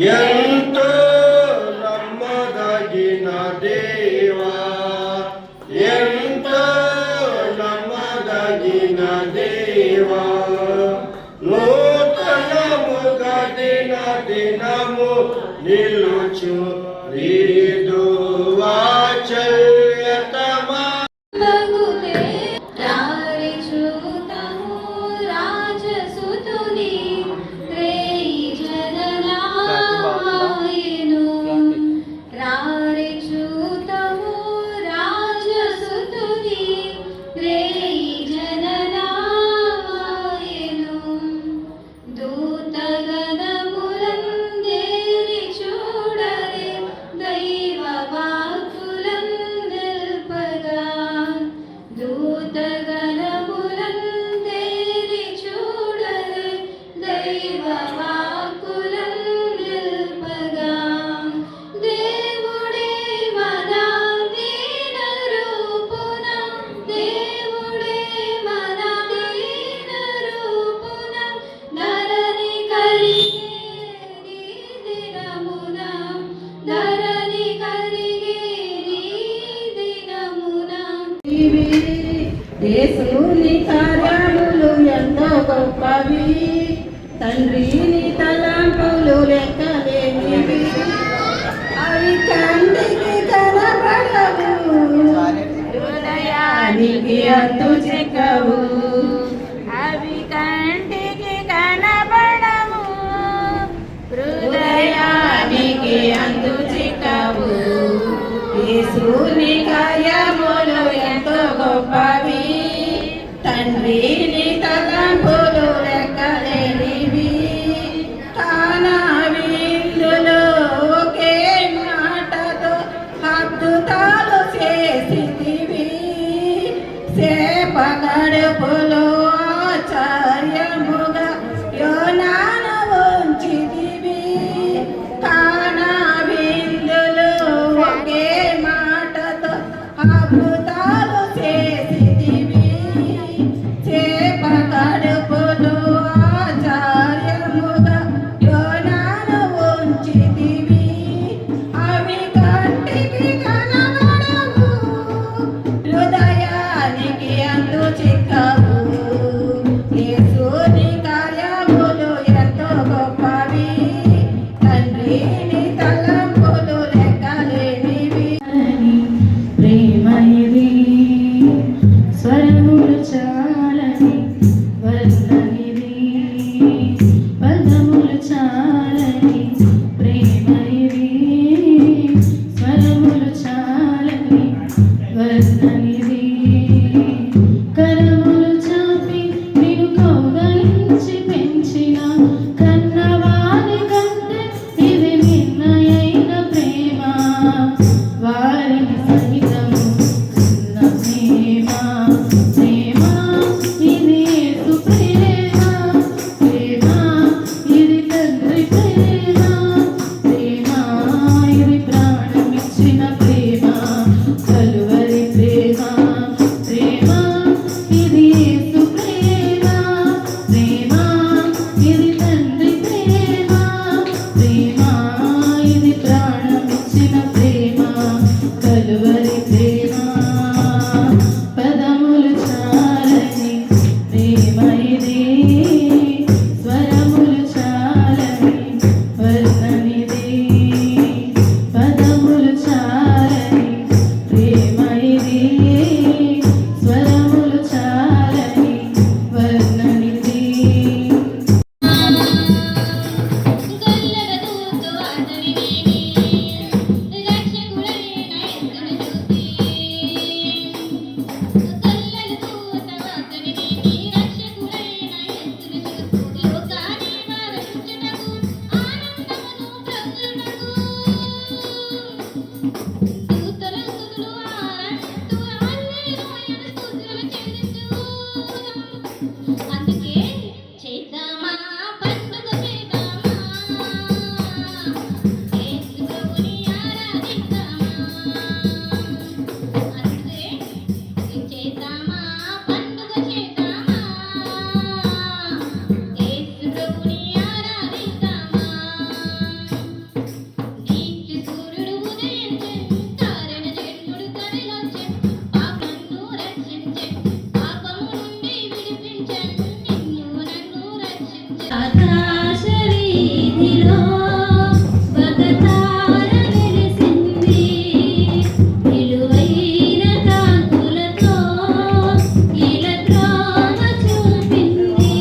ఎంతో నమ్మదగిన దేవా, ఎంతో నమ్మదగిన దేవా, నూతనముగా దినము నిలుచు వీడు వాచల్యతమా యేసుని కార్యములు ఎంతో గొప్పవి, తండ్రిని తలంపులు లెక్కలేనివి, అవి కంటికి కనబడవు, హృదయానికి అంతు చిక్కవు. అవి కంటికి కనబడవు, హృదయానికి అంతు చిక్కవు. యేసుని కార్యములు ఎంతో గొప్పవి, తండ్రిని తలంపులు లెక్కలేనివి, కానా విందులో ఒకే మాటతో అద్భుతాలు చేసితివి, సేప గడుపులో ఆశ్చర్యముగా యోనాను ఉంచితివి, కానా విందులో ఒకే మాటతో అద్భుతాలు చేసితివి, ఆకాశ వీధిలో ఒక తార వెలిసింది విలువైన కాంతులతో ఇలా త్రోవ చూపింది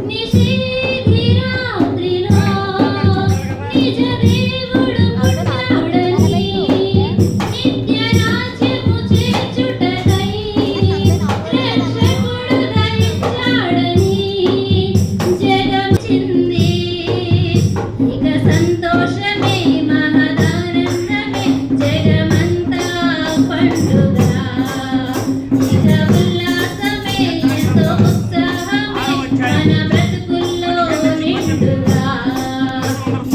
నిశీధి రాత్రిలో నిజ దేవుడు పుట్టాడని నిత్య రాజ్యము చేర్చుటకై రక్షకుడు ధరించాడని జగమిచ్చింది ఇక సంతోషమే మహదానందమే జగమంతా పండుగ ఇక ఉల్లాసమే ఎంతో ఉత్సాహమే మన బ్రతుకుల్లో నిండుగా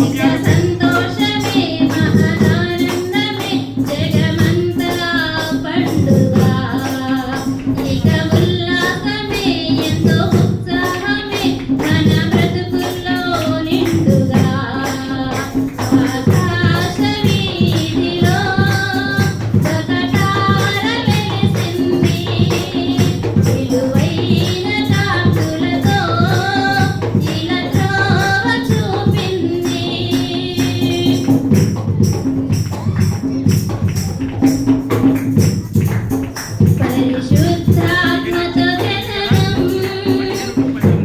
ఇక సంతోషమే మహదానందమే జగమంతా పండుగ ఇక ఉల్లాసమే ఎంతో ఉత్సాహమే మన బ్రతుకుల్లో నిండుగా ఆకాశ వీధిలో ఒక తార వెలిసింది విలువైన కాంతులతో ఇలా త్రోవ చూపింది పరిశుద్ధాత్మతో జననం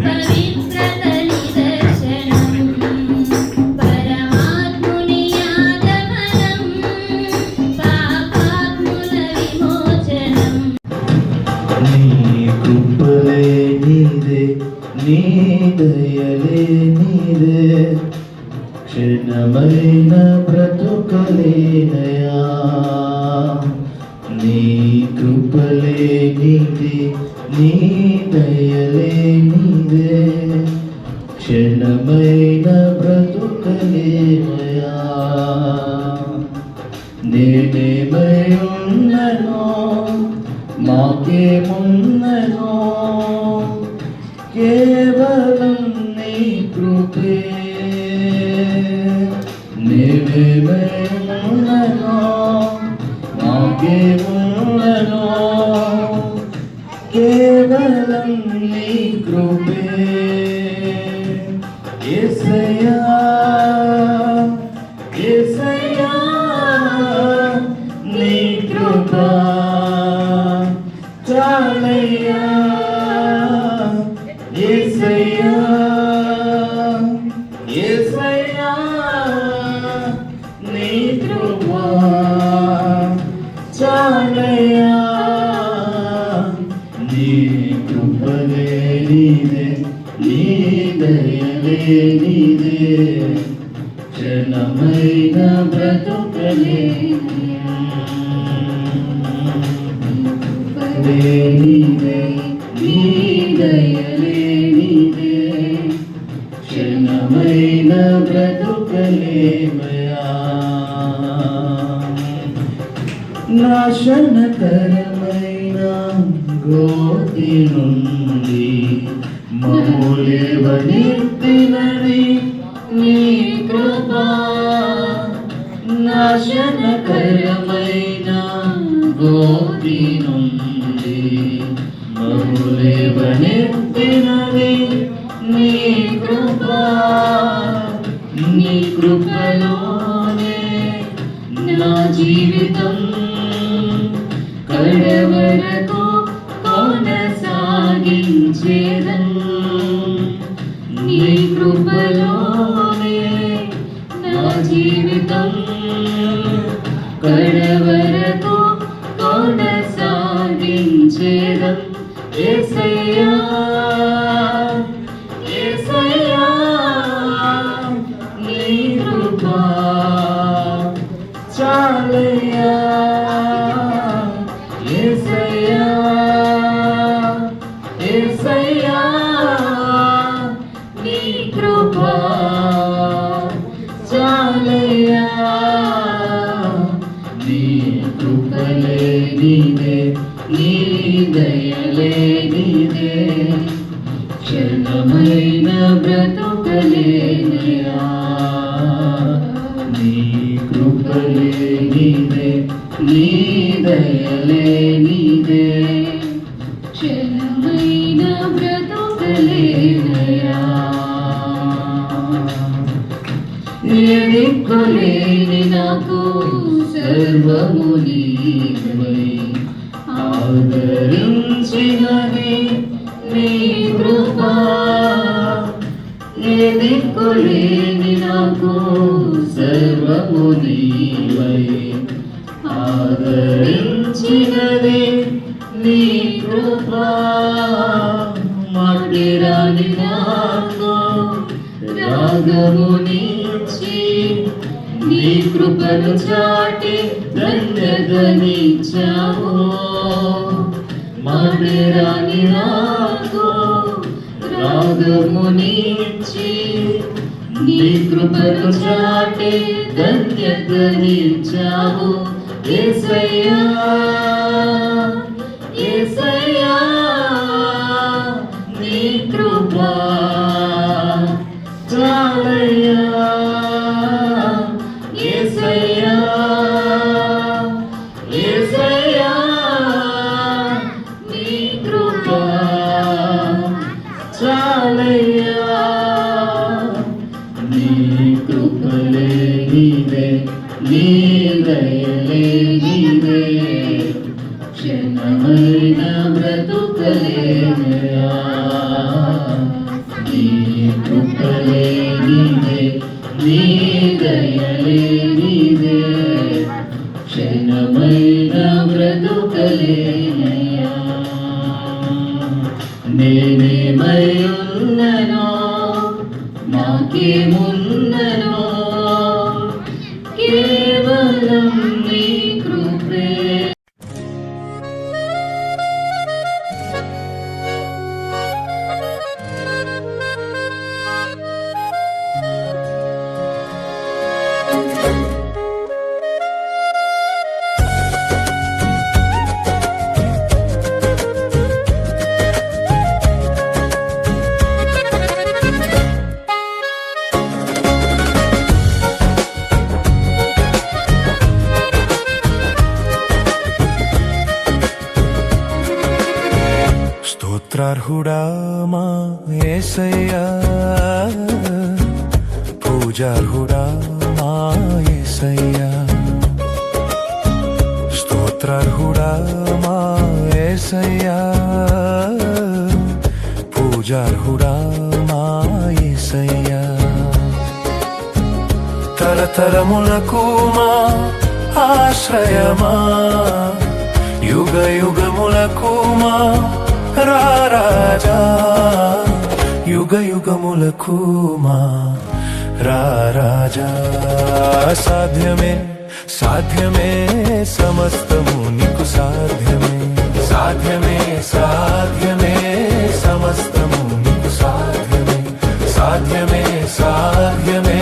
పవిత్రత నిదర్శనం పరమాత్ముని ఆగమనం పాపాత్ముల విమోచనం నీ కృపలే నీదే నీ దయలే నీదే క్షణమైన బ్రతుకలేనయా నీ కృపలే నీదే నీ దయలే నీదే క్షణమైన బ్రతుకలేనయా నేనేమై ఉన్ననో మాకేమున్ననో కేవలం నీ కృపే నేనేమై ఉన్ననో మాకేమున్ననో కేవలం నీ కృపే యేసయ్యా యేసయ్యా నీ కృప చాలయ్యా యేసయ్యా యేసయ్యా నీ కృప చాలయ్యా నీ కృపలే నీదే నీ దయలే నీదే క్షణమైన బ్రతుకలే నీదే నీ దయలే నీదే క్షణమైన బ్రతుకలేమయా నాశనకరమైన గోతి నుండి మమ్ములేవనెత్తినది నీ కృప నాశనకరమైన గోతి నుండి మమ్ములేవనెత్తినది నీ కృప నీ కృపలోనే నా జీవితం కడవరకు కొనసాగించేదం నీ కృపలోనే నా జీవితం కడవరకు కొనసాగించేదం యేసయ్యా యేసయ్యా నీ కృప చాలయ్యా యేసయ్యా యేసయ్యా నీ కృప చాలయ్యా నీ కృపలే నీదే నీ దయలే నీదే క్షణమైన బ్రతుకలేనయా నీ కృపలే నీదే నీ దయలే నీదే క్షణమైన బ్రతుకలేనయా సర్వము నీవై ఆదరించినది నీ కృపా ఏ దిక్కులేని నాకు సర్వము నీవై ఆదరించినది నీ కృపా మట్టిరాని నాకు రాగము నీచి నీ కృపను చాటి ధన్యతనిచ్చావు మట్టిరాని నాకు రాగము నీచి నీ కృపను చాటి ధన్యతనిచ్చావు యేసయ్యా యేసయ్యా నీ కృపా చాలయ్యా యేసయ్యా యేసయ్యా నీ కృపా చాలయ్యా నీ కృపలే నీవే నీ దయలే నీవే క్షణమైన బ్రతుకలేనయా నీ కృపలే నీవే నీ దయలే నీవే క్షణమైన బ్రతుకలేనయా నేనేమై ఉన్ననో నాకేమున్ననో కేవలం నీ కృపే స్తోత్రార్హుడా మా యేసయ్యా పూజార్హుడా మా యేసయ్యా స్తోత్రార్హుడా మా యేసయ్యా పూజార్హుడా మా యేసయ్యా తరతరములకు మా ఆశ్రయమా యుగ యుగములకు మా రారాజా యుగ యుగములకు మా రారాజా సాధ్యమే సాధ్యమే సమస్తము నీకు సాధ్యమే సాధ్యమే సాధ్యమే సమస్తము నీకు సాధ్యమే సాధ్యమే సాధ్యమే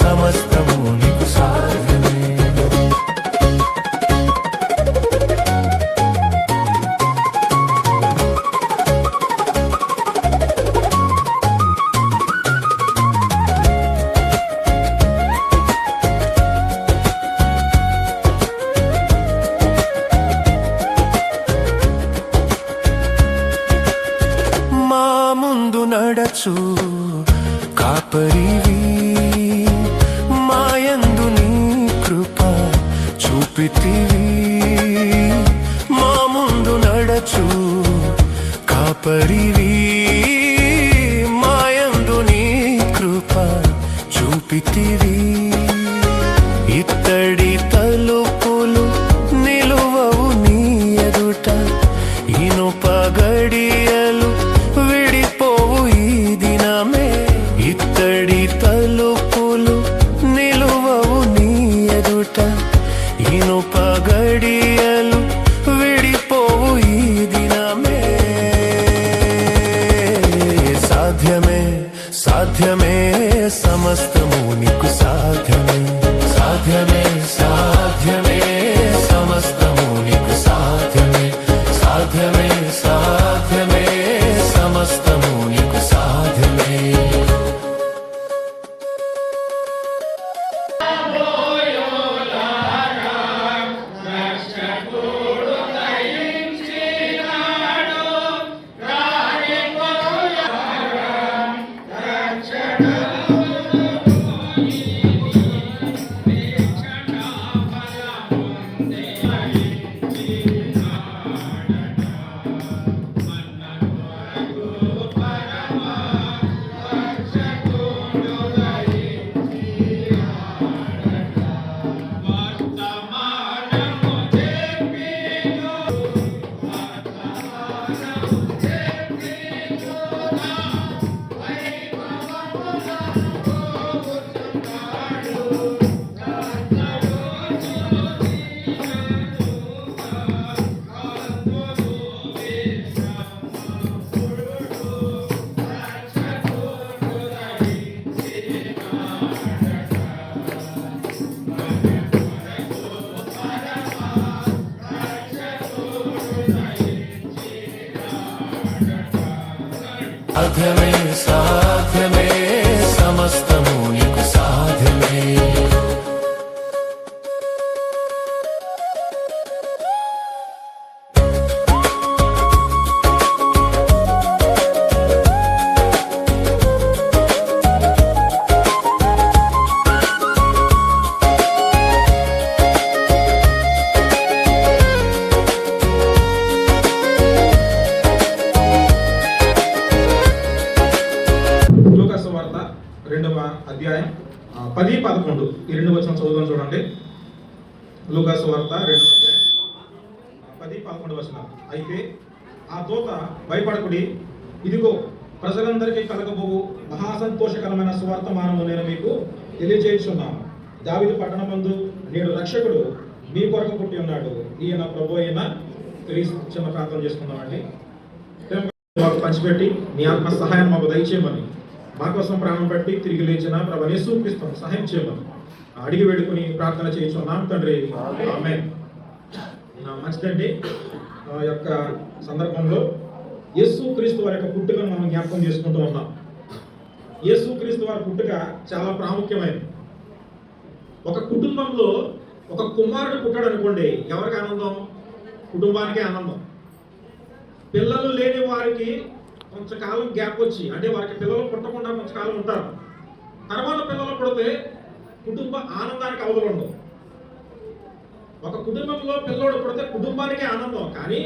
సమస్తము నీకు సాధ్యమే నడచు కాపరివి మాయందు నీ కృప చూపితివి మా ముందు నడచు కాపరివి మాయందు నీ కృప చూపితివి ఇత్తడి తలుపులు నిలువవు నీ ఎదుట ఇనుప గడియలు విడిపోవు ఈ దినమే ఇత్తడి తలుపులు నిలువవు నీ ఎదుట ఇనుప గడియలు విడిపోవు ఈ దినమే సాధ్యమే సాధ్యమే సమస్తము నీకు సాధ్యమే సాధ్యమే సాధ్యమే సమస్తము నీకు సాధ్యమే సాధ్యమే సాధ్యమే సమస్తము నీకు సాధ్యమే సాధ్యమే సాధ్యమే సమస్తము నీకు సాధ్యమే లూకాసు వార్త 2వ అధ్యాయం 10-11 ఈ 2 వచనం చదువుదాం చూడండి. లూకాసు వార్త 2వ అధ్యాయం 10-11 వచనాలు. అయితే ఆ దూత భయపడకుడి, ఇదిగో ప్రజలందరికీ కలగబోవు మహాసంతోషకరమైన సువార్తమానము నేను మీకు తెలియజేయుచున్నాను. దావీదు పట్టణమందు నేడు రక్షకుడు మీ కొరకు పుట్టి ఉన్నాడు, ఈయన ప్రభు అయిన క్రీస్తు. చిన్న ప్రార్థన చేసుకుందామండి. మాకు పంచిపెట్టి మీ ఆత్మ సహాయం మాకు దయచేయమని, మా కోసం ప్రాణం పెట్టి తిరిగి లేచిన ప్రభు యేసుక్రీస్తు సహాయం చేయమని అడిగి వేడుకుని ప్రార్థన చేయించున్నాం తండ్రి, ఆమేన్. మంచిదండి. యొక్క సందర్భంలో యేసుక్రీస్తు వారి యొక్క పుట్టుకను మనం జ్ఞాపకం చేసుకుంటూ ఉన్నాం. యేసుక్రీస్తు వారి పుట్టుక చాలా ప్రాముఖ్యమైనది. ఒక కుటుంబంలో ఒక కుమారుడు పుట్టాడు అనుకోండి, ఎవరికి ఆనందం? కుటుంబానికే ఆనందం. పిల్లలు లేని వారికి కొంతకాలం గ్యాప్ వచ్చి, అంటే వారికి పిల్లలు పుట్టకుండా కొంతకాలం ఉంటారు. తర్వాత పిల్లలు పుడితే కుటుంబ ఆనందానికి అవధులు ఉండవు. ఒక కుటుంబంలో పిల్లోడు పుడితే కుటుంబానికి ఆనందం, కానీ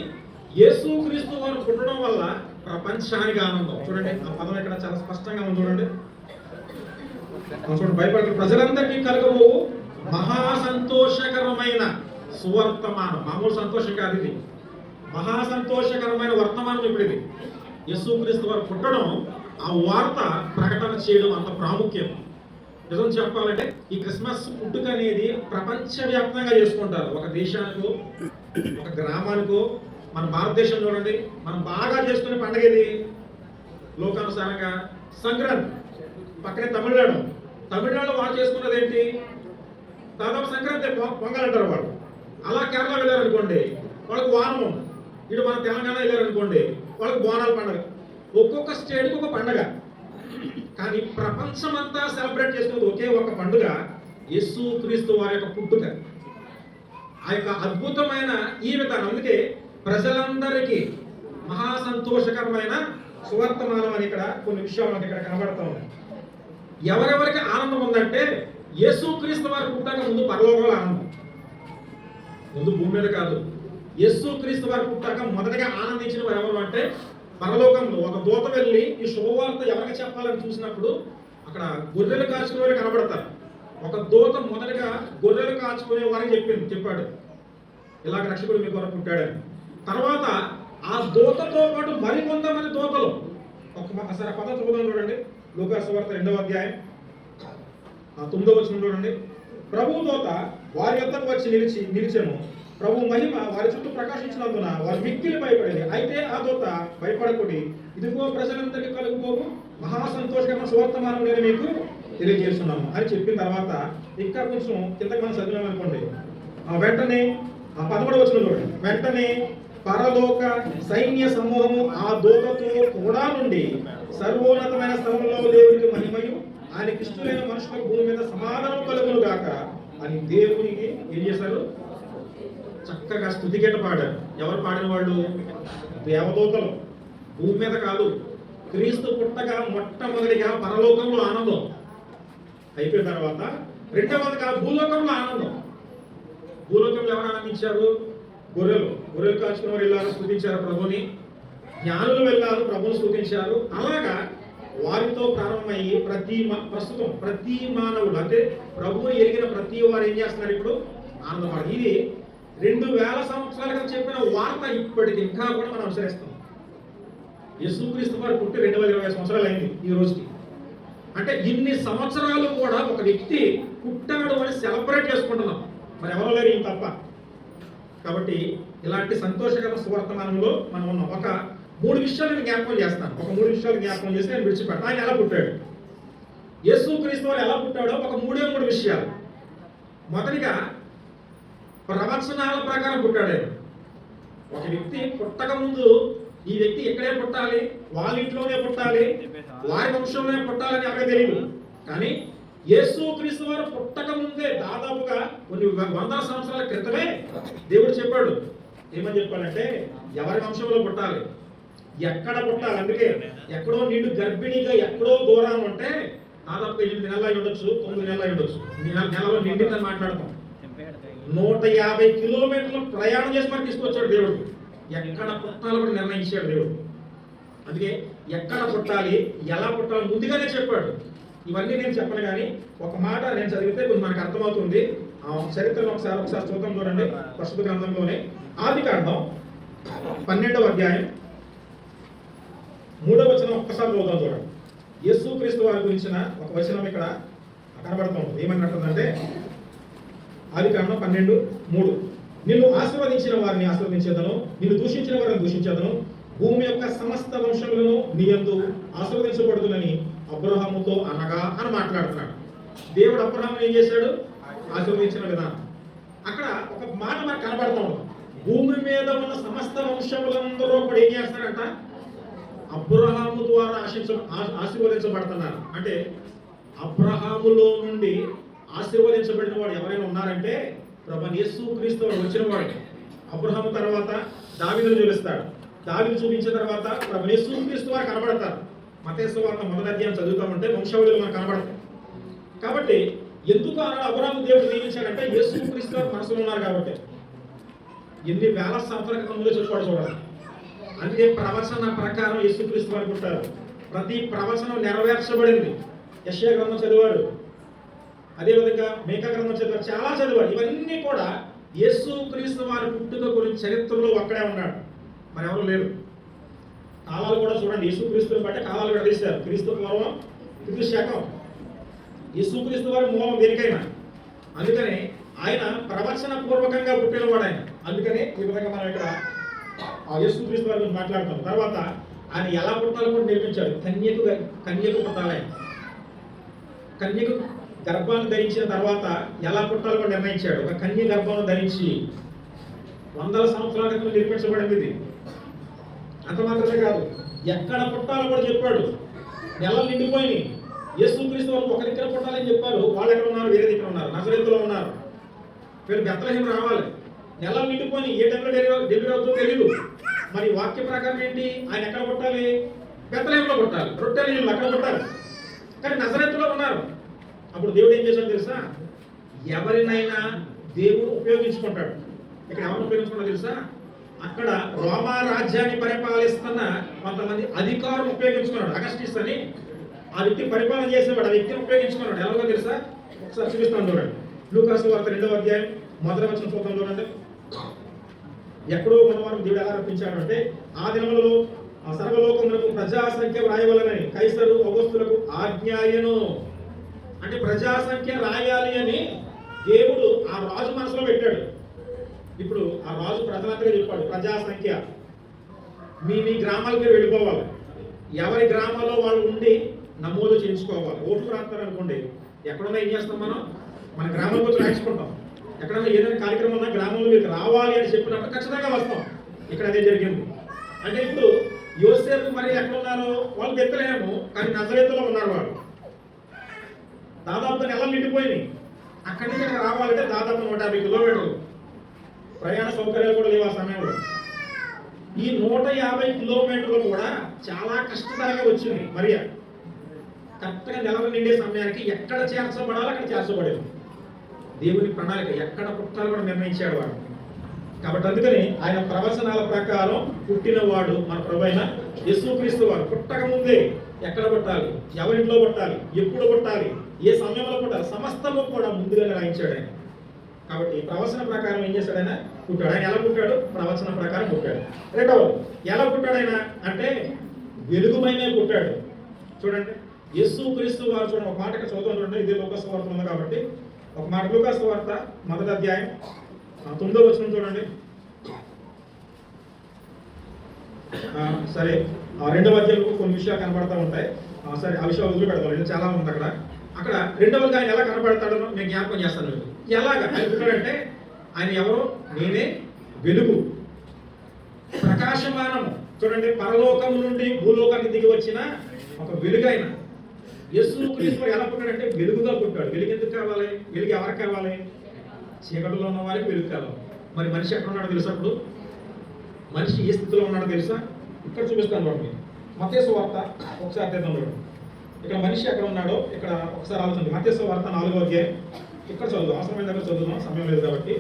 యేసుక్రీస్తు వారు పుట్టడం వల్ల ప్రపంచానికి ఆనందం. చూడండి, ఆ పదం ఇక్కడ చాలా స్పష్టంగా ఉంది. చూడండి, చూడండి, భయపడి ప్రజలందరికీ కలగబోవు మహాసంతోషకరమైన సువర్తమానం. మామూలు సంతోషం కాదు ఇది, మహాసంతోషకరమైన వర్తమానం. ఇప్పుడు ఇది యేసుక్రీస్తు వారు పుట్టడం, ఆ వార్త ప్రకటన చేయడం అంత ప్రాముఖ్యం. నిజం చెప్పాలంటే ఈ క్రిస్మస్ పుట్టుక అనేది ప్రపంచవ్యాప్తంగా చేసుకుంటారు. ఒక దేశానికో ఒక గ్రామానికో. మన భారతదేశం చూడండి, మనం బాగా చేసుకునే పండుగ ఇది లోకానుసారంగా సంక్రాంతి. పక్కనే తమిళనాడు వాళ్ళు చేసుకున్నది ఏంటి? దాదాపు సంక్రాంతి పొంగల్ అంటారు వాళ్ళు. అలా కేరళ వెళ్ళారనుకోండి, వాళ్ళకి వానం. ఇటు మన తెలంగాణ వెళ్ళారనుకోండి, వాళ్ళకి బోనాల పండుగ. ఒక్కొక్క స్టేట్కి ఒక పండుగ, కానీ ప్రపంచమంతా సెలబ్రేట్ చేసుకునేది ఒకే ఒక పండుగ, యేసుక్రీస్తు వారి యొక్క పుట్టుక. ఆ యొక్క అద్భుతమైన ఈ విధానం. అందుకే ప్రజలందరికీ మహాసంతోషకరమైన సువర్తమానం అని ఇక్కడ కొన్ని విషయాలు మనకి ఇక్కడ కనబడతా ఉన్నాయి. ఎవరెవరికి ఆనందం ఉందంటే, యేసుక్రీస్తు వారి పుట్టాక ముందు పరలోకంలో ఆనందం, ముందు భూమి మీద కాదు. యేసుక్రీస్తు వారి పుట్టాక మొదటగా ఆనందించిన వారు ఎవరు అంటే పరలోకంలో. ఒక దూత వెళ్ళి ఈ శుభవార్త ఎవరికి చెప్పాలని చూసినప్పుడు అక్కడ గొర్రెలు కాచుకునే వారు కనబడతారు. ఒక దూత మొదటగా గొర్రెలు కాచుకునే వారికి చెప్పాడు, ఇలాగ రక్షకుడు మీ కొరకు పుట్టాడని. తర్వాత ఆ దూతతో పాటు మరికొంతమంది దూతలు. ఒకసారి పదం చదువుదాం చూడండి. లూకాసు వార్త 2వ అధ్యాయం 9వ వచనం చూడండి. ప్రభు దూత వారి యొద్దకు వచ్చి నిలిచెను. ప్రభు మహిమ వారి చుట్టూ ప్రకాశించినందున వారు మిక్కిలి భయపడేది. అయితే ఆ దూత భయపడకుడి, ఇదిగో ప్రజలందరికీ కలుగుకోవు మహాసంతోషకరమైన సువర్తమానం నేను మీకు తెలియజేస్తున్నాము అని చెప్పిన తర్వాత ఇంకా కొంచెం కిందకి మనం చదివాం అనుకోండి. వెంటనే 13వ వచనం చూడండి. వెంటనే పరలోక సైన్య సమూహము ఆ దూతతో కూడా నుండి సర్వోన్నతమైన స్థలంలో దేవునికి మహిమయు ఆయనకి ఇష్టమైన మనుషులకు భూమి మీద సమాధానం కలుగును గాక అని దేవునికి ఏం చేశారు? చక్కగా స్తుతిగీత పాడారు. ఎవరు పాడిన వాళ్ళు? దేవదూతలు. భూమి మీద కాదు, క్రీస్తు పుట్టగా మొట్టమొదటిగా పరలోకంలో ఆనందం అయిపోయిన తర్వాత రెండవదిగా భూలోకంలో ఆనందం. భూలోకంలో ఎవరు ఆనందించారు? గొర్రెలు కాచుకున్న వారు వెళ్ళారు, స్తుతించారు ప్రభుని. జ్ఞానులు వెళ్ళారు, ప్రభుని స్తుతించారు. అలాగా వారితో ప్రారంభమయ్యి ప్రస్తుతం ప్రతి మానవుడు, అంటే ప్రభువుని ఎరిగిన ప్రతి వారు ఏం చేస్తున్నారు? ఇప్పుడు ఆనందపడాలి. ఇది 2000 సంవత్సరాల క్రితం చెప్పిన వార్త ఇప్పటికి ఇంకా కూడా మనం అనుసరిస్తాం. యేసుక్రీస్తు వారు పుట్టి 2020 సంవత్సరాలు అయింది ఈ రోజుకి. అంటే ఇన్ని సంవత్సరాలు కూడా ఒక వ్యక్తి పుట్టాడు అని సెలబ్రేట్ చేసుకుంటున్నాం. మరి ఎవరో లేరు ఈయన తప్ప. కాబట్టి ఇలాంటి సంతోషకర సువర్తమానంలో మనం ఉన్నాం. ఒక 3 విషయాలను జ్ఞాపకం చేస్తాను. ఒక 3 విషయాలు జ్ఞాపకం చేసి నేను విడిచిపెట్టాను. ఆయన ఎలా పుట్టాడు, యేసుక్రీస్తు వారు ఎలా పుట్టాడో ఒక 3 విషయాలు. మొదటిగా ప్రవచనాల ప్రకారం పుట్టాడు. ఒక వ్యక్తి పుట్టక ముందు ఈ వ్యక్తి ఎక్కడే పుట్టాలి, వాళ్ళ ఇంట్లోనే పుట్టాలి, వారి వంశంలోనే పుట్టాలని ఎవరికి తెలియదు. కానీ యేసుక్రీస్తు వారు పుట్టక ముందే దాదాపుగా కొన్ని వందల సంవత్సరాల క్రితమే దేవుడు చెప్పాడు. ఏమని చెప్పాడంటే ఎవరి వంశంలో పుట్టాలి, ఎక్కడ పుట్టాలి. అందుకే ఎక్కడో నిండు గర్భిణిగా ఎక్కడో దూరం ఉంటే దాదాపు 8 నెలలు అయి ఉండొచ్చు, 9 నెలలు అయి ఉండొచ్చు. నెలలో నిండిందని మాట్లాడతాం. 150 కిలోమీటర్లు ప్రయాణం చేసి మరి తీసుకొచ్చాడు దేవుడు. ఎక్కడ పుట్టాలో కూడా నిర్ణయించాడు దేవుడు. అందుకే ఎక్కడ పుట్టాలి, ఎలా పుట్టాలి ముందుగానే చెప్పాడు. ఇవన్నీ నేను చెప్పను, కానీ ఒక మాట నేను చదివితే కొంచెం మనకు అర్థమవుతుంది. ఆ చరిత్రను ఒకసారి చూద్దాం. చూడండి, పరిశుద్ధ గ్రంథంలోనే ఆదికాండం 12వ అధ్యాయం 3వ వచనం ఒక్కసారి చదువుదాం. చూడండి, యేసుక్రీస్తు వారి గురించిన ఒక వచనం ఇక్కడ కనబడుతుంది. ఏమన్నట్టుందంటే ఆదికాండం 12:3, నిన్ను ఆశీర్వదించిన వారిని ఆశీర్వదించేదను, నిన్ను దూషించిన వారిని దూషించేదను, భూమి యొక్క సమస్త వంశములను నీ యందు ఆశీర్వదించబడుతుందని అబ్రహాముతో అనగా అని మాట్లాడుతున్నాడు. దేవుడు అబ్రహాము ఏం చేశాడు? ఆశీర్వదించిన విధానం. అక్కడ ఒక మాట మనకు కనబడతా ఉంది. భూమి మీద ఉన్న సమస్త వంశములందరూ కూడా ఏం చేస్తారంట? అబ్రహాము ద్వారా ఆశీర్వదించబడుతున్నారు. అంటే అబ్రహాములో నుండి ఆశీర్వదించబడిన వాడు ఎవరైనా ఉన్నారంటే ప్రభువైన యేసుక్రీస్తు వచ్చిన వాడు. అబ్రహాము తర్వాత దావీదును చూపిస్తాడు. దావీదు చూపించిన తర్వాత ప్రభువైన యేసుక్రీస్తు వారు కనబడతారు. మత్తయి సువార్త 1వ అధ్యాయం చదువుతామంటే వంశావళులు మనకు కనబడతాయి. కాబట్టి ఎందుకు అన్నాడు అబ్రహాము దేవుడు నియమించాడంటే యేసుక్రీస్తు వారు మనసులో ఉన్నారు కాబట్టి. ఎన్ని వేల సంవత్సరాల క్రితం ముందే చెప్పాడు చూడాలి. అందుకే ప్రవచన ప్రకారం యేసుక్రీస్తు వారు పుట్టారు. ప్రతి ప్రవచనం నెరవేర్చబడింది. యెషయా గ్రంథం చదివాడు, అదేవిధంగా మేకా గ్రంథం చదివాడు, చాలా చదివాడు. ఇవన్నీ కూడా యేసుక్రీస్తు వారి పుట్టుక గురించి చరిత్రలో ఒక్కడే ఉన్నాడు, మరి ఎవరు లేరు. కాలాలు కూడా చూడండి, యేసుక్రీస్తుని బట్టి కాలాలు విడదీశారు. క్రీస్తు పూర్వం, క్రీస్తు శకం. యేసుక్రీస్తు వారి మూలం దేనికైనా. అందుకని ఆయన ప్రవచన పూర్వకంగా పుట్టినవాడు ఆయన. అందుకని ఈ విధంగా మనం ఇక్కడ యేసుక్రీస్తు వారి గురించి మాట్లాడుతాం. తర్వాత ఆయన ఎలా పుట్టాలో కూడా నేర్పించాడు. కన్యకు పుట్టాలి. ఆయన కన్యకు గర్భాన్ని ధరించిన తర్వాత ఎలా పుట్టాలో కూడా నిర్ణయించాడు. ఒక కన్య గర్భాన్ని ధరించి వందల సంవత్సరాల క్రితం నిర్మించబడింది ఇది. అంత మాత్రమే కాదు, ఎక్కడ పుట్టాలో కూడా చెప్పాడు. నెలలు నిండిపోయి యేసుక్రీస్తు వారు ఒక దగ్గర పుట్టాలని చెప్పారు. వాళ్ళు ఎక్కడ ఉన్నారు? వేరే దగ్గర ఉన్నారు, నజరేతులో ఉన్నారు. వీళ్ళు బెత్లెహేము రావాలి. నెలలు నిండిపోయి ఏ టైంలో డెలివరీ అవుతుందో తెలియదు. మరి వాక్య ప్రకారం ఏంటి? ఆయన ఎక్కడ పుట్టాలి? బెత్లెహేములో పుట్టాలి. రొట్టెలు ఇల్లు అక్కడ పుట్టాలి. కానీ నజరేతులో ఉన్నారు. అప్పుడు దేవుడు ఏం చేశాడు తెలుసా? ఎవరినైనా దేవుడు ఉపయోగించుకుంటాడు. ఇక్కడ ఎవరు ఉపయోగించుకున్నా తెలుసా? అక్కడ రోమా రాజ్యాన్ని పరిపాలిస్తున్న కొంతమంది అధికారులు ఉపయోగించుకున్నాడు. అగస్టిస్ అని ఆ వ్యక్తి పరిపాలన చేసేవాడు. ఆ వ్యక్తిని ఉపయోగించుకున్నాడు. ఎలాగో తెలుసా? ఒకసారి చూపిస్తాను చూడండి. లూకాసు వార్త 2వ అధ్యాయం 1వ వచనం చూద్దాం. చూడండి, ఎక్కడో మనవారు దేవుడు ఎలా రప్పించాడు అంటే, ఆ దినములలో ఆ సర్వలోకములకు ప్రజాసంఖ్య రాయవలనని కైసరు ఔగుస్తులకు ఆజ్ఞాయను. అంటే ప్రజాసంఖ్య రాయాలి అని దేవుడు ఆ రాజు మనసులో పెట్టాడు. ఇప్పుడు ఆ రాజు ప్రజలందరికీ చెప్పాడు, ప్రజాసంఖ్య మీ గ్రామాలకి వెళ్ళిపోవాలి. ఎవరి గ్రామాల్లో వాళ్ళు ఉండి నమోదు చేయించుకోవాలి. ఓట్లు రాస్తారు అనుకోండి, ఎక్కడున్నా ఏం చేస్తాం మనం? మన గ్రామంలో వచ్చి రాయించుకుంటాం. ఎక్కడన్నా ఏదైనా కార్యక్రమం ఉన్నా గ్రామంలో మీకు రావాలి అని చెప్పినప్పుడు ఖచ్చితంగా వస్తాం. ఇక్కడ అదే జరిగింది. అంటే ఇప్పుడు యోసేపు మరి ఎక్కడ ఉన్నారు? వాళ్ళు బెత్లెహేము, కానీ నజరేతులో ఉన్నారు. వాళ్ళు దాదాపు నెలలు నిండిపోయినాయి. అక్కడి నుంచి ఇక్కడ రావాలంటే దాదాపు 150 కిలోమీటర్లు. ప్రయాణ సౌకర్యాలు కూడా లేవు ఆ సమయంలో. ఈ 150 కిలోమీటర్లు కూడా చాలా కష్టతరంగా వచ్చింది. మరియా కరెక్ట్గా నెలలు నిండే సమయానికి ఎక్కడ చేర్చబడాలో అక్కడ చేర్చబడేది. దేవుని ప్రణాళిక ఎక్కడ పుట్టాలో కూడా నిర్ణయించాడు వాడు. కాబట్టి అందుకని ఆయన ప్రవచనాల ప్రకారం పుట్టినవాడు మన ప్రభువైన యేసుక్రీస్తు వారు. పుట్టక ముందే ఎక్కడ పుట్టాలి, ఎవరింట్లో పుట్టాలి, ఎప్పుడు పుట్టాలి, ఏ సమయంలో పుట్టాలి, సమస్తము కూడా ముందుగానే రాయించాడు ఆయన. కాబట్టి ప్రవచన ప్రకారం ఏం చేశాడు? ఆయన పుట్టాడు. ఆయన ఎలా పుట్టాడు? ప్రవచన ప్రకారం పుట్టాడు. రెండవది, ఎలా పుట్టాడు ఆయన అంటే వెలుగుమయమే పుట్టాడు. చూడండి, యేసుక్రీస్తు వారు చూడండి, ఒక మాట చదువుతాం చూడండి. ఇదే లూకాసు వార్త ఉంది కాబట్టి ఒక మాట. లూకాసు వార్త 1వ అధ్యాయం 9వ వచనం చూడండి. సరే, 2వ అధ్యాయంలో కొన్ని విషయాలు కనబడతా ఉంటాయి. సరే, ఆ విషయాలు వదిలిపెడతాం. చాలా ఉంది అక్కడ. అక్కడ రెండవదిగా ఆయన ఎలా కనబడతాడో నేను జ్ఞాపకం చేస్తాను. ఎలాగా ఆయన పుట్టాడంటే, ఆయన ఎవరు? నేనే వెలుగు, ప్రకాశమానము, చూడండి, పరలోకం నుండి భూలోకానికి దిగి వచ్చిన ఒక వెలుగైన యేసుక్రీస్తు ఎలా పుట్టాడంటే వెలుగుగా పుట్టాడు. వెలుగు ఎందుకు కావాలి? వెలుగు ఎవరికి కావాలి? చీకటిలో ఉన్న వారికి వెలుగు కావాలి. మరి మనిషి ఎక్కడ ఉన్నాడో తెలుసా? అప్పుడు మనిషి ఏ స్థితిలో ఉన్నాడో తెలుసా? ఇక్కడ చూపిస్తాను చూడండి, మత్తయి సువార్త ఒకసారి అర్థం చూడండి. ఇక్కడ మనిషి ఎక్కడ ఉన్నాడో ఇక్కడ ఒకసారి ఆలోచించండి. మత్తయి సువార్త 4వ అధ్యాయం ఇక్కడ చదువు, అవసరమైన దగ్గర చదువుదాం, సమయం లేదు కాబట్టి.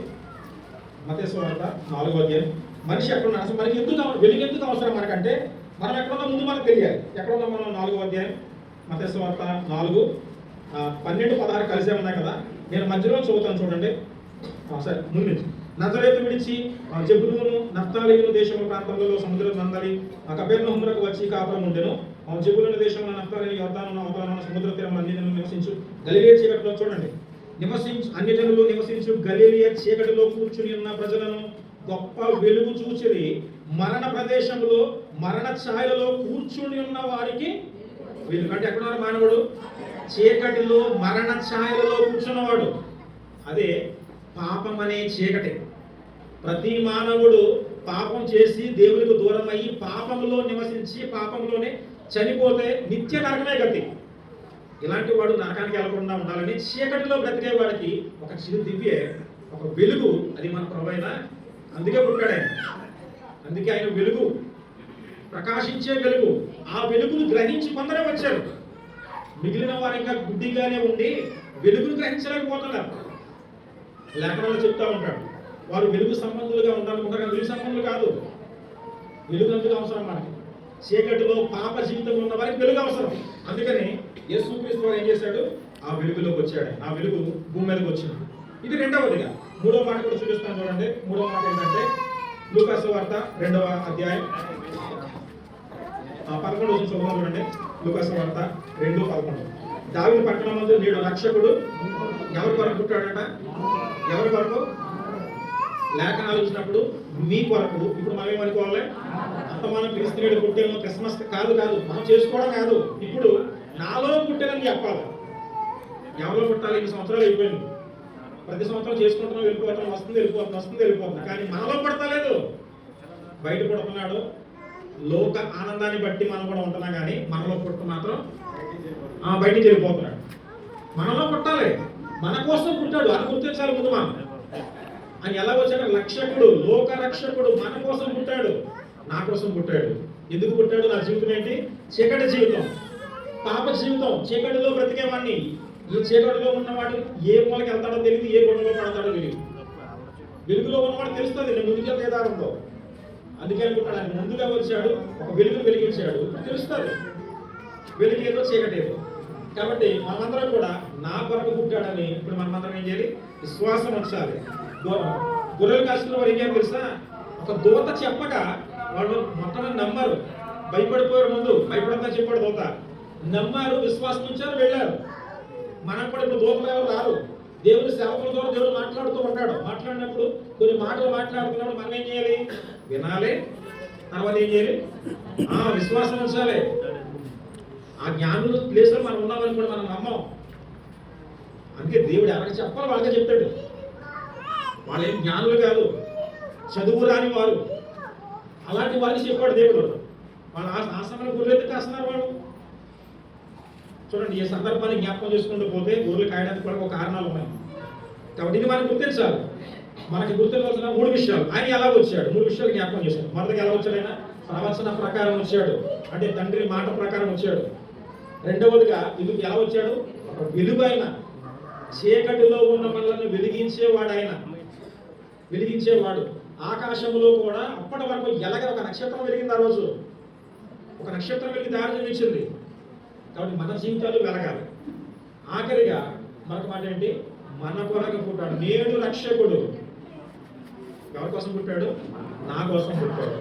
మత్తయి సువార్త 4వ అధ్యాయం. మనిషి ఎక్కడ ఉన్నాడు? అసలు మనకి వెలుగు ఎందుకు అవసరం మనకంటే మనం ఎక్కడ ఉన్నా ముందు మనకు తెలియాలి. ఎక్కడ ఉన్నాం మనం? 4వ అధ్యాయం మత్తయి సువార్త 4:12-16 కలిసే ఉన్నాయి కదా. నేను మధ్యలో చదువుతాను చూడండి. సరే, ముందు నుంచి. నజరేతు విడిచి జెబూలూను నఫ్తాలీయుల దేశముల ప్రాంతంలో సముద్రం నందలి కపెర్నహూమునకు వచ్చి కాపురం ఉండెను. జెబూలూను దేశంలో నఫ్తాలి యోర్దాను అవతలన సముద్ర తీరం అన్యజనులు నివసించు గలిలయ చీకటిలో చూడండి అన్యజనులు నివసించు గలిలయ చీకటిలో కూర్చుని ఉన్న ప్రజలను గొప్ప వెలుగు చూచిరి. మరణ ప్రదేశంలో మరణ ఛాయలలో కూర్చుని ఉన్న వారికి వెలుగు. అంటే ఎక్కడ మానవుడు? చీకటిలో మరణ ఛాయలలో కూర్చున్నవాడు. అదే పాపం అనే చీకటి. ప్రతి మానవుడు పాపం చేసి దేవునికి దూరం అయ్యి పాపంలో నివసించి పాపంలోనే చనిపోతే నిత్య నరకమే గతి. ఇలాంటి వాడు నరకానికి వెళ్ళకుండా ఉండాలని చీకటిలో బ్రతికే వాడికి ఒక చిరు దివ్య ఒక వెలుగు, అది మన ప్రభువైన. అందుకే పుట్టాడు ఆయన. అందుకే ఆయన వెలుగు, ప్రకాశించే వెలుగు. ఆ వెలుగును గ్రహించి కొందరే వచ్చారు. మిగిలిన వారు ఇంకా గుడ్డిగానే ఉండి వెలుగును గ్రహించలేకపోతున్నారు. లేఖనాలు చెప్తా ఉంటాడు, వారు వెలుగు సంబంధులుగా ఉండాలనుకుంటారు, వెలుగు సంబంధులు కాదు. వెలుగు ఎందుకు అవసరం మనకి? చీకటిలో పాప జీవితం ఉన్న వారికి వెలుగు అవసరం. అందుకని యేసుక్రీస్తు వారు ఏం చేశాడు? ఆ వెలుగులోకి వచ్చాడు. ఆ వెలుగు భూమి మీదకి వచ్చింది. ఇది రెండవదిగా. మూడో మాట కూడా చూపిస్తాను చూడండి. మూడో మాట ఏంటంటే లూకా సువార్త 2వ అధ్యాయం 11 చదువుతాం చూడండి. లూకా సువార్త 2:11. దావీదు పట్టణమందు నేడు రక్షకుడు ఎవరి కొరకు పుట్టాడట? ఎవరి కొరకు? లేఖనాలు ఇచ్చినప్పుడు మీ కొరకు. ఇప్పుడు మనం ఏమనుకోవాలి? అంతమానం క్రీస్తునేడు పుట్టేమో, క్రిస్మస్ కాదు మనం చేసుకోవడం కాదు. ఇప్పుడు నాలో పుట్టానని చెప్పాలి. ఎవరిలో పుట్టాలి? 2 సంవత్సరాలు అయిపోయింది. ప్రతి సంవత్సరం చేసుకుంటున్నాం, వెళ్ళిపోతాం, వెళ్ళిపోతుంది. కానీ మనలో పుడతలేదు. బయట పుడుతున్నాడు. లోక ఆనందాన్ని బట్టి మనం కూడా ఉంటున్నాం, కానీ మనలో పుట్ట మాత్రం బయటికి వెళ్ళిపోతున్నాడు. మనలో పుట్టాలి. మన కోసం పుట్టాడు, అది గుర్తించాలి ముందు మనం. అని ఎలా వచ్చాడు? రక్షకుడు, లోక రక్షకుడు మన కోసం పుట్టాడు, నా కోసం పుట్టాడు. ఎందుకు పుట్టాడు? నా జీవితం ఏంటి? చీకటి జీవితం, పాప జీవితం. చీకటిలో బ్రతికేవాడిని. ఈ చీకటిలో ఉన్నవాడు ఏ మూలకి వెళ్తాడో తెలియదు, ఏ గుణంలో పడతాడో తెలియదు. వెలుగులో ఉన్నవాడు తెలుస్తుంది నేను ముందుకెళ్తే దారంతో. అందుకే అనుకుంటాడు ఆయన ముందుగా వచ్చాడు, ఒక వెలుగును వెలిగించాడు, తెలుస్తుంది వెలుగు ఏదో చీకటి ఏదో. కాబట్టి మనమందరం కూడా నా కొరకు పుట్టాడని ఇప్పుడు మనమందరం ఏం చేయాలి? విశ్వాసం ఉంచాలి. గొర్రెల కాసుకున్న వారు ఏం చేయాలి తెలుసా? ఒక దూత చెప్పగా వాళ్ళు మొత్తం నమ్మారు, భయపడిపోయారు. ముందు భయపడతా చెప్పాడు దూత, నమ్మారు, విశ్వాసం ఉంచారు, వెళ్ళారు. మనం కూడా ఇప్పుడు దూతలు ఎవరు రారు. దేవుని సేవకుల ద్వారా దేవుడు మాట్లాడుతూ ఉంటాడు. మాట్లాడినప్పుడు కొన్ని మాటలు మాట్లాడుతున్నప్పుడు మనం ఏం చేయాలి? వినాలి. తర్వాత ఏం చేయాలి? విశ్వాసం ఉంచాలి. ఆ జ్ఞానుల ప్లేస్లో మనం ఉన్నామని కూడా మనం నమ్మం. అందుకే దేవుడు ఎవరికి చెప్పాలి వాళ్ళకే చెప్తాడు. వాళ్ళు ఏం జ్ఞానులు కాదు, చదువు రాని వారు. అలాంటి వారికి చెప్పాడు దేవుడు. వాళ్ళు ఆ సమయంలో గొర్రెలు ఎందుకు కాస్తున్నారు వాళ్ళు? చూడండి, ఈ సందర్భాన్ని జ్ఞాపకం చేసుకుంటూ పోతే గొర్రెలు కాయడానికి కూడా ఒక కారణాలు ఉన్నాయి. కాబట్టి ఇది మనకు గుర్తించాలి. మనకి గుర్తించాల్సిన 3 విషయాలు. ఆయన ఎలా వచ్చాడు? 3 విషయాలు జ్ఞాపకం చేశాడు. మొదటిగా ఎలా వచ్చాడు? ఆయన ప్రవచన ప్రకారం వచ్చాడు, అంటే తండ్రి మాట ప్రకారం వచ్చాడు. రెండవదిగా ఇది ఎలా వచ్చాడు? ఒక వెలుగైన, చీకటిలో ఉన్న మనల్ని వెలిగించేవాడు. ఆయన వెలిగించేవాడు. ఆకాశంలో కూడా అప్పటి వరకు ఎలాగ ఒక నక్షత్రం వెలిగింది. ఆ రోజు ఒక నక్షత్రం వెలిగి దారి చూపించింది. కాబట్టి మన జీవితాలు వెలగాలి. ఆఖరిగా మనకు మాట ఏంటి? మన కొరకు పుట్టాడు, నేడు రక్షకుడు. ఎవరి కోసం పుట్టాడు? నా కోసం పుట్టాడు.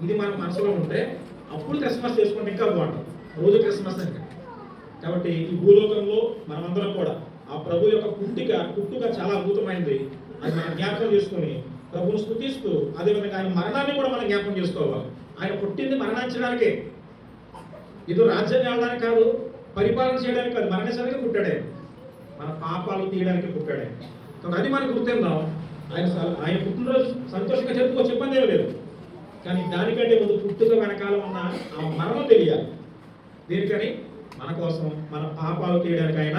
ఇది మన మనసులో ఉంటే అప్పుడు క్రిస్మస్ చేసుకుంటే ఇంకా బాగుంటుంది. రోజు క్రిస్మస్ అంటే. కాబట్టి ఈ భూలోకంలో మనమందరం కూడా ఆ ప్రభు యొక్క పుట్టుక చాలా అద్భుతమైనది. అది మనం జ్ఞాపకం చేసుకుని ప్రభువును స్తుతిస్తూ, అదేవిధంగా ఆయన మరణాన్ని కూడా మనం జ్ఞాపకం చేసుకోవాలి. ఆయన పుట్టింది మరణించడానికే, ఏదో రాజ్యాన్ని ఆడడానికి కాదు, పరిపాలన చేయడానికి కాదు, మరణించడానికి పుట్టాడే. మన పాపాలు తీయడానికి పుట్టాడే. కాబట్టి అది మనకు గుర్తిందాం. ఆయన పుట్టినరోజు సంతోషంగా చెప్పండి ఏమీ లేదు. కానీ దానికంటే ముందు పుట్టుక వెనకాల ఉన్న ఆ మరణం తెలియాలి. దేనికని? మన కోసం, మన పాపాలు తీయడానికి ఆయన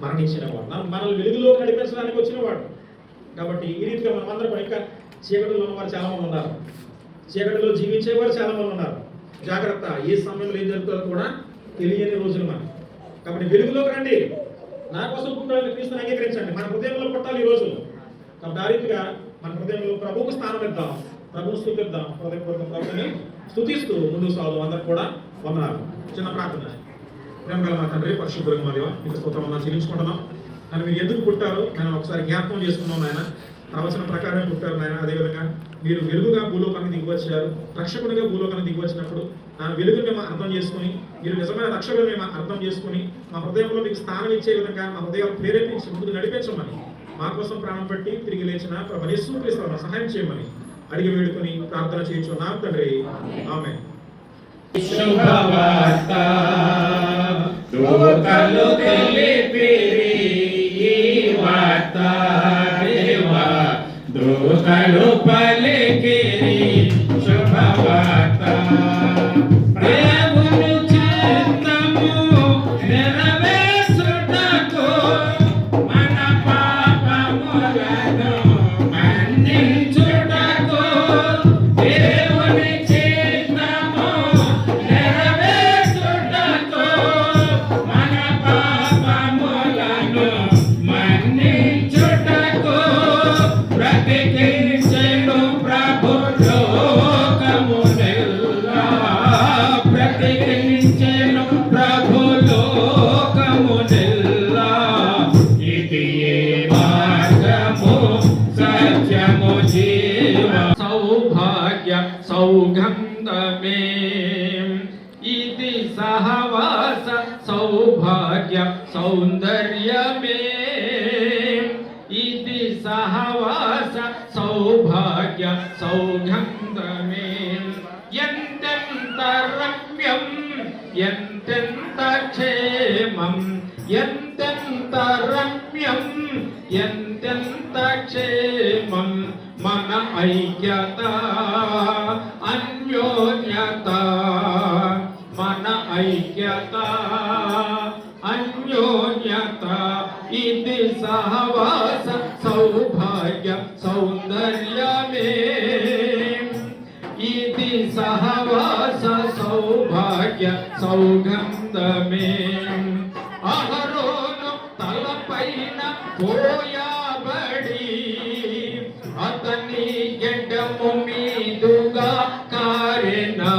మరణించినవాడు, మనల్ని వెలుగులో నడిపించడానికి వచ్చినవాడు. కాబట్టి ఈ రీతిగా మనమందరం ఇంకా చీకటిలో ఉన్నవారు చాలా మంది ఉన్నారు, చీకటిలో జీవించేవారు చాలా మంది ఉన్నారు. జాగ్రత్త, ఏ సమయంలో ఏం జరుగుతుందో కూడా తెలియని రోజులు మనకి. కాబట్టి వెలుగులోకి రండి, నా కోసం పుట్టాలని క్రీస్తుని అంగీకరించండి. మన హృదయంలో పుట్టాలి ఈ రోజు. కాబట్టి ఆ రీతిగా మన హృదయంలో ప్రభువుకు స్థానం ఇద్దాం, ప్రభువును స్తుతిద్దాం. హృదయపూర్వక ప్రభువుని స్తుతిస్తూ ముందుకు సాగుదాం. అందరూ కూడా వందనాలు. చిన్న ప్రార్థన. ప్రేమ గల మా తండ్రి, పరిశుద్ధులకు మా దేవ, మీకు స్తోత్రం చెల్లించుకుంటున్నాం. కానీ మీరు ఎందుకు పుట్టారో నేను ఒకసారి జ్ఞాపకం చేసుకున్నాం నాయన. ప్రవచన ప్రకారమే పుట్టారు నాయన. అదేవిధంగా మీరు వెలుగుగా భూలోకానికి దిగివచ్చారు, రక్షకుడిగా భూలోకానికి దిగివచ్చినప్పుడు నా వెలుగుని మేము అర్థం చేసుకుని, మీరు నిజమైన రక్షకుని మేము అర్థం చేసుకుని, మా హృదయంలో మీకు స్థానం ఇచ్చే విధంగా మా హృదయాలు ప్రేరేపించి ముందుకు నడిపించమని, మా కోసం ప్రాణం పెట్టి తిరిగి లేచిన ప్రభు యేసుక్రీస్తును సహాయం చేయమని అడిగి వేడుకొని ప్రార్థన చేయొచ్చు నా తండ్రి. ఆమేన్. శుభవార్త దూతలు తెలిపిరి ఈ వార్త, దేవా దూతలు పలికిరి శుభవార్త. దేవుని చిత్తము నెరవేర్చుటకు మన పాపములను మన్నించుటకు, దేవుని చిత్తము నెరవేర్చుటకు మన పాపములను మన్నించుటకు బ్రతికించెను ప్రభు లోకమునెల్లా, బ్రతికించెను ప్రభు లోకమునెల్లా. ఇది ఏ మార్గము, సత్యము, జీవ సౌభాగ్య సౌగంధమే, ఇది సహవాస సౌభాగ్య సౌందర్యమే, ఇది సహవాస సౌభాగ్య సౌగంధమే. ఎంతెంత రమ్యం, ఎంతెంత క్షేమం, ఎంతెంత రమ్యం, ఎంతెంత క్షేమం. మన ఐక్యత అన్యోన్యత, మన ఐక్యత అన్యోన్యత, ఇది సహవాస సౌభాగ్య సౌందర్యమే, ఇది సహవాస సౌభాగ్య సౌగంధమే. అహరోను తలపైన పోయబడి అతని గెడ్డము మీదుగా కారెనా,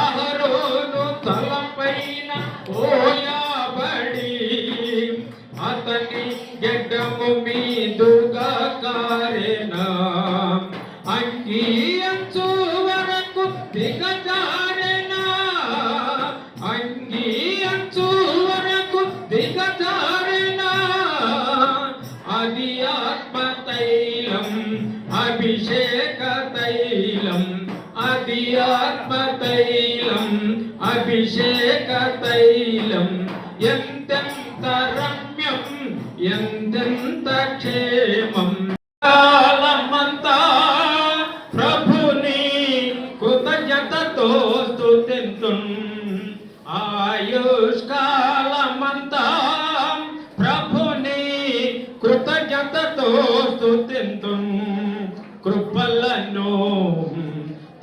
అహరోను తలపైన పోయబడి అతని గెడ్డము మీదుగా కారెనా, అంగీ అంచు వరకు దిగజారెనా, అంగీ అంచు వరకు దిగజారెనా. అది ఆత్మ తైలం, అభిషేక తైలం, అది ఆత్మ తైలం, అభిషేక తైలం. ఎంతెంత రమ్యం, ఎంతెంత క్షేమం. కాలమంతా ప్రభుని కృతజ్ఞతతో స్తుతింతున్, ఆయుష్కాలమంతా ప్రభుని కృతజ్ఞతతో స్తుతింతున్. కృపలను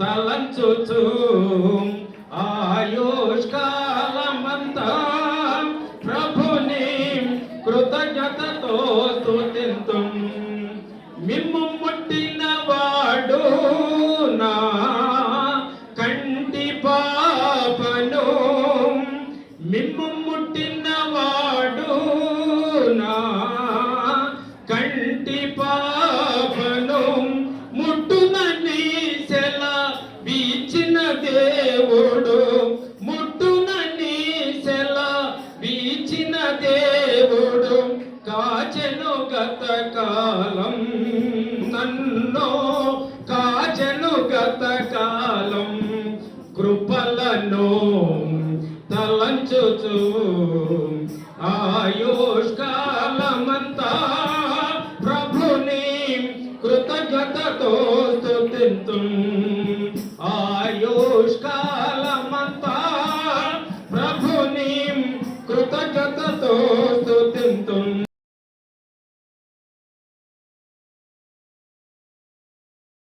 తలంచుచు ఆయుష్కాలమంతా ప్రభుని కృతజ్ఞతతో స్తుతింతున్. మిమ్ము ముట్టిన వాడు నా కంటి పాపను, మిమ్ము ముట్టిన వాడు నా కంటి పాపను, ముట్టునని సెల వీచిన దేవుడు, ముట్టునని సెల వీచిన దేవుడు. కాచెను గత కాలం నన్ను, కాచెను గత కాలం. కృపలను తలంచుచు ఆయుష్కాలమంతా ప్రభుని కృతజ్ఞతతో స్తుతింతున్.